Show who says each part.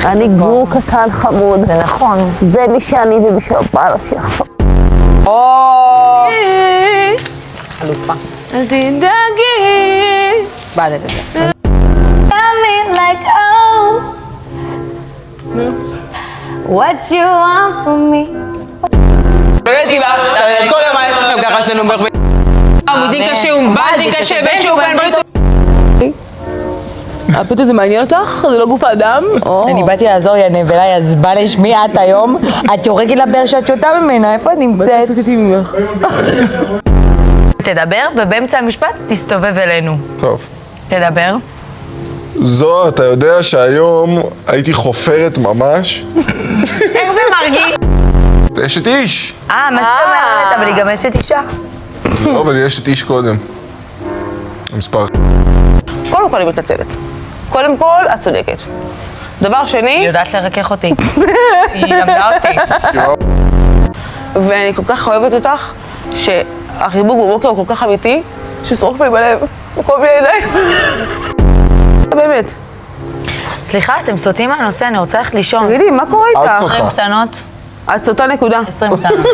Speaker 1: אני גור קטן חמוד.
Speaker 2: זה נכון.
Speaker 1: זה מי שאני ומי שבא לך.
Speaker 2: אלופה.
Speaker 3: אל תדאגי.
Speaker 2: בעד את זה.
Speaker 3: me like oh what you want from me
Speaker 4: בגלל כל יומיים הם ככה שלנו עמודים קשה ובלדים קשה בן שהוא בן ברית הפוט הזה מעניין אותך? זה לא גוף האדם?
Speaker 2: אני באתי לעזור, יא נבלה, יא זבלש, מי את היום? את יורקת לבאר שאת שותה ממנה, איפה את נמצאת? תדבר, ובאמצע המשפט תסתובב אלינו.
Speaker 5: טוב.
Speaker 2: תדבר.
Speaker 5: זו, אתה יודע שהיום הייתי חופרת ממש?
Speaker 2: איך זה מרגיש?
Speaker 5: אשת איש!
Speaker 2: מה זאת אומרת? אבל היא גם אשת אישה.
Speaker 5: לא, אבל היא אשת איש קודם. המספר.
Speaker 4: קודם כל אני מתנצלת. קודם כל, את צודקת. דבר שני...
Speaker 2: היא יודעת לרכך אותי. היא למדה אותי.
Speaker 4: ואני כל כך אוהבת אותך, שהחיבוק בבוקר הוא כל כך אמיתי, ששרוף לי בלב, וכל מיני ידיים. באמת.
Speaker 2: סליחה, אתם סוטים מהנושא, אני רוצה ללכת לישון.
Speaker 4: תגידי, מה קורה איתך?
Speaker 2: 20 קטנות.
Speaker 4: את סוטה נקודה.
Speaker 2: 20 קטנות.